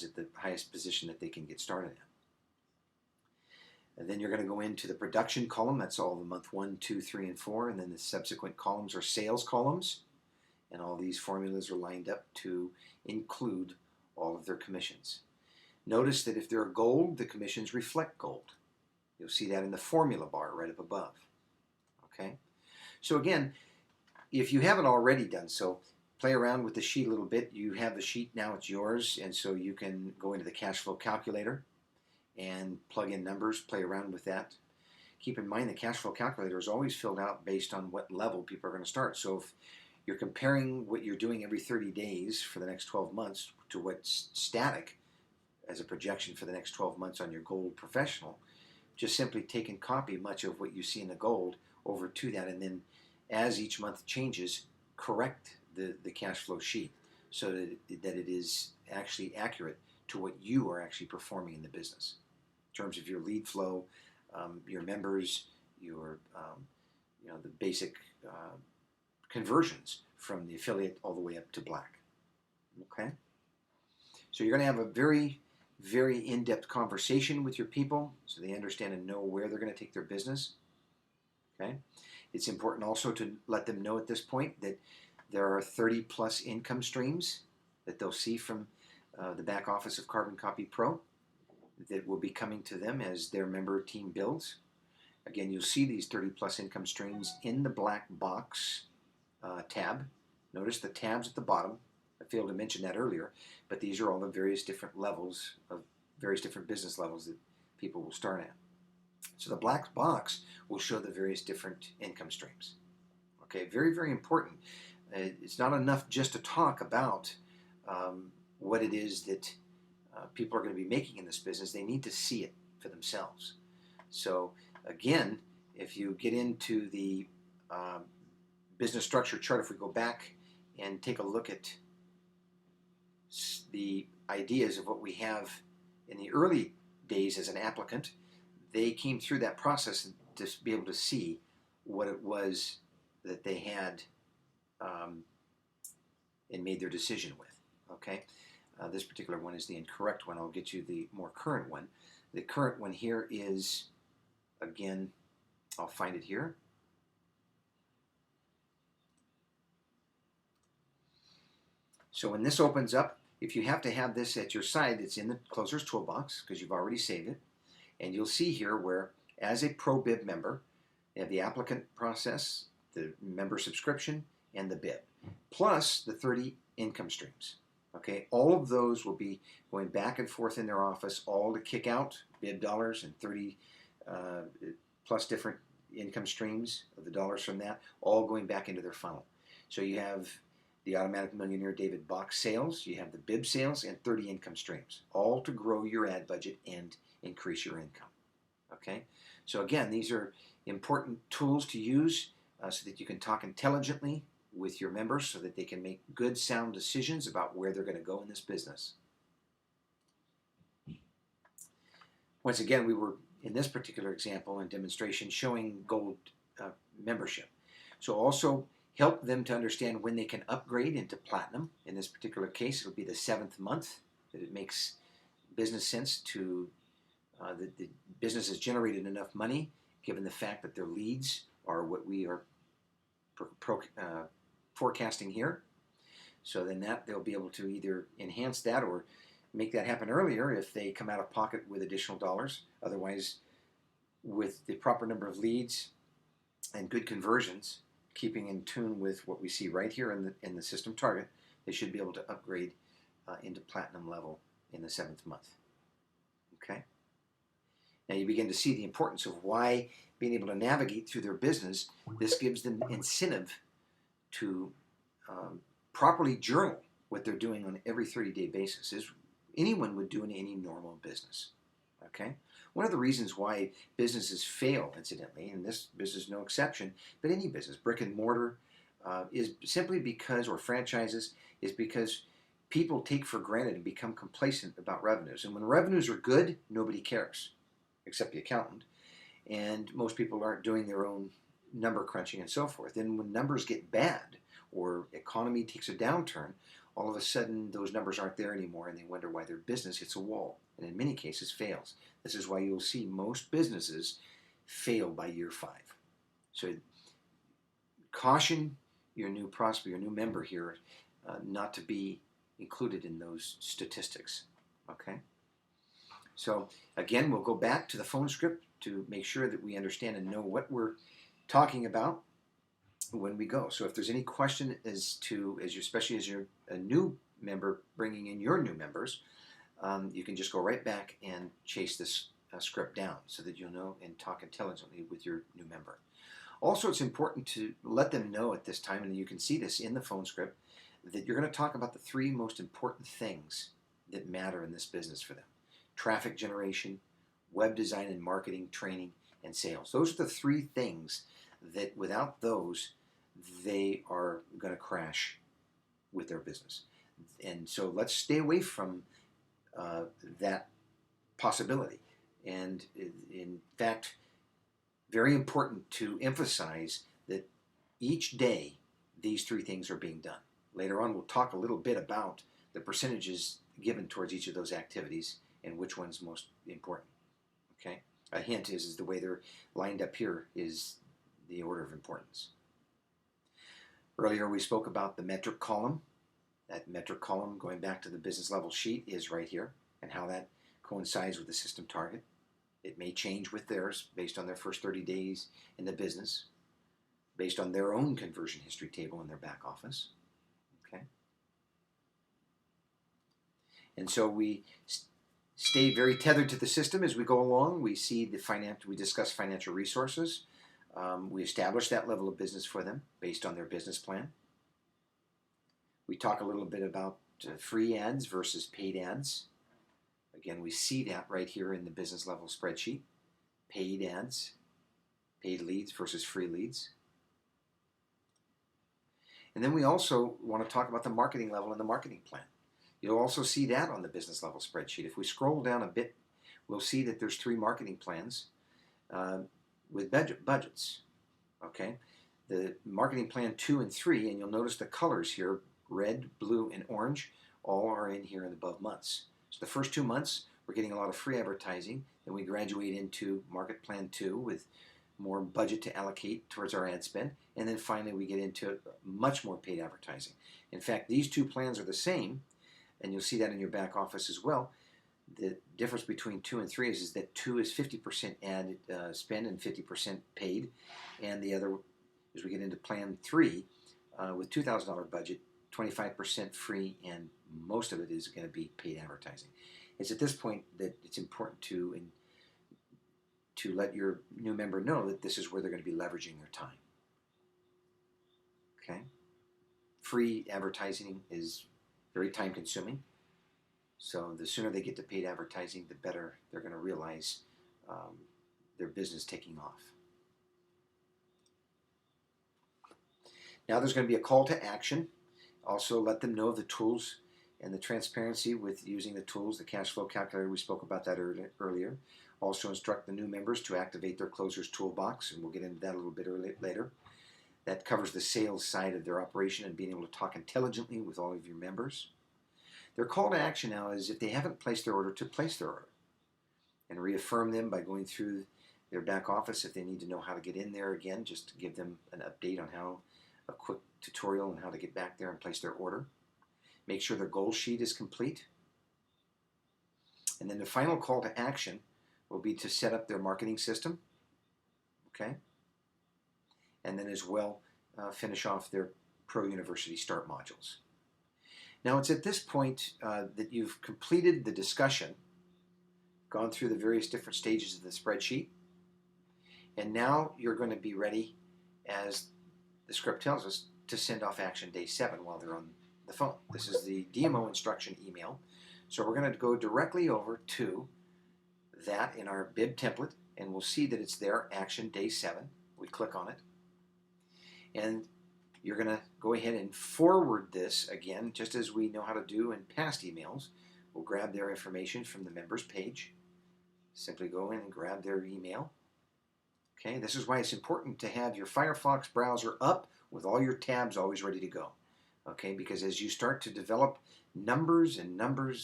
themselves at the highest position that they can get started at. And then you're going to go into the production column. That's all the month 1, 2, 3, and 4. And then the subsequent columns are sales columns. And all these formulas are lined up to include all of their commissions. Notice that if they're gold, the commissions reflect gold. You'll see that in the formula bar right up above. Okay? So again, if you haven't already done so, play around with the sheet a little bit. You have the sheet now, it's yours, and so you can go into the cash flow calculator and plug in numbers, play around with that. Keep in mind the cash flow calculator is always filled out based on what level people are going to start. So if you're comparing what you're doing every 30 days for the next 12 months to what's static as a projection for the next 12 months on your gold professional, just simply take and copy much of what you see in the gold over to that, and then as each month changes, correct the cash flow sheet so that it is actually accurate to what you are actually performing in the business in terms of your lead flow, your members, your the basic conversions from the affiliate all the way up to black. Okay, so you're going to have a very, very in-depth conversation with your people so they understand and know where they're going to take their business. Okay, it's important also to let them know at this point that there are 30 plus income streams that they'll see from the back office of Carbon Copy Pro that will be coming to them as their member team builds. Again, you'll see these 30 plus income streams in the black box tab. Notice the tabs at the bottom. I failed to mention that earlier, but these are all the various different levels of various different business levels that people will start at. So the black box will show the various different income streams. Okay, very, very important. It's not enough just to talk about what it is that people are going to be making in this business. They need to see it for themselves. So again, if you get into the business structure chart, if we go back and take a look at the ideas of what we have in the early days as an applicant, they came through that process to be able to see what it was that they had and made their decision with. Okay, this particular one is the incorrect one. I'll get you the more current one. The current one here is, again, I'll find it here. So when this opens up, if you have to have this at your side, it's in the closer's toolbox because you've already saved it. And you'll see here where, as a ProBib member, you have the applicant process, the member subscription, and the bib, plus the 30 income streams. Okay, all of those will be going back and forth in their office, all to kick out bib dollars and 30 plus different income streams of the dollars from that, all going back into their funnel. So you have the Automatic Millionaire David Box sales, you have the bib sales, and 30 income streams, all to grow your ad budget and increase your income. Okay, so again, these are important tools to use so that you can talk intelligently with your members so that they can make good, sound decisions about where they're going to go in this business. Once again, we were, in this particular example and demonstration, showing gold membership. So also help them to understand when they can upgrade into platinum. In this particular case, it'll be the 7th month that it makes business sense to, the business has generated enough money given the fact that their leads are what we are forecasting here. So then that they'll be able to either enhance that or make that happen earlier if they come out of pocket with additional dollars. Otherwise, with the proper number of leads and good conversions, keeping in tune with what we see right here in the system target, they should be able to upgrade into platinum level in the 7th month. Okay. Now you begin to see the importance of why being able to navigate through their business, this gives them incentive to properly journal what they're doing on every 30-day basis, as anyone would do in any normal business. Okay? One of the reasons why businesses fail, incidentally, and this business is no exception, but any business, brick and mortar, is simply because, or franchises, is because people take for granted and become complacent about revenues. And when revenues are good, nobody cares, except the accountant. And most people aren't doing their own number crunching and so forth. And when numbers get bad or economy takes a downturn, all of a sudden those numbers aren't there anymore and they wonder why their business hits a wall and in many cases fails. This is why you'll see most businesses fail by year 5. So caution your new prospect, your new member here, not to be included in those statistics. Okay? So again, we'll go back to the phone script to make sure that we understand and know what we're talking about when we go. So if there's any question especially as you're a new member bringing in your new members, you can just go right back and chase this script down so that you'll know and talk intelligently with your new member. Also, it's important to let them know at this time, and you can see this in the phone script, that you're going to talk about the 3 most important things that matter in this business for them. Traffic generation, web design and marketing, training, and sales. Those are the 3 things that without those, they are going to crash with their business. And so let's stay away from that possibility. And in fact, very important to emphasize that each day these 3 things are being done. Later on, we'll talk a little bit about the percentages given towards each of those activities and which one's most important. Okay? A hint is the way they're lined up here is the order of importance. Earlier we spoke about the metric column. That metric column, going back to the business level sheet, is right here, and how that coincides with the system target. It may change with theirs based on their first 30 days in the business, based on their own conversion history table in their back office. Okay? And so we stay very tethered to the system as we go along. We see we discuss financial resources. We establish that level of business for them based on their business plan. We talk a little bit about free ads versus paid ads. Again, we see that right here in the business level spreadsheet. Paid ads, paid leads versus free leads. And then we also want to talk about the marketing level and the marketing plan. You'll also see that on the business level spreadsheet. If we scroll down a bit, we'll see that there's 3 marketing plans with budgets. Okay, the marketing plan 2 and 3, and you'll notice the colors here, red, blue, and orange, all are in here in the above months. So the first 2 months, we're getting a lot of free advertising. Then we graduate into market plan 2 with more budget to allocate towards our ad spend. And then finally, we get into much more paid advertising. In fact, these 2 plans are the same, and you'll see that in your back office as well. The difference between 2 and 3 is that 2 is 50% ad spend and 50% paid. And the other, as we get into plan 3, with $2,000 budget, 25% free, and most of it is going to be paid advertising. It's at this point that it's important to let your new member know that this is where they're going to be leveraging their time. Okay? Free advertising is very time consuming. So the sooner they get to paid advertising, the better they're going to realize their business taking off. Now there's going to be a call to action. Also let them know the tools and the transparency with using the tools, the cash flow calculator, we spoke about that earlier. Also instruct the new members to activate their closer's toolbox, and we'll get into that a little bit later. That covers the sales side of their operation and being able to talk intelligently with all of your members. Their call to action now is if they haven't placed their order, to place their order. And reaffirm them by going through their back office if they need to know how to get in there again, just to give them an update on a quick tutorial on how to get back there and place their order. Make sure their goal sheet is complete. And then the final call to action will be to set up their marketing system. Okay? And then as well, finish off their Pro University Start modules. Now it's at this point that you've completed the discussion, gone through the various different stages of the spreadsheet, and now you're going to be ready, as the script tells us, to send off action day 7 while they're on the phone. This is the DMO instruction email. So we're going to go directly over to that in our bib template, and we'll see that it's there, action day 7. We click on it, and you're going to go ahead and forward this again, just as we know how to do in past emails. We'll grab their information from the members page. Simply go in and grab their email. Okay, this is why it's important to have your Firefox browser up with all your tabs always ready to go. Okay, because as you start to develop numbers and numbers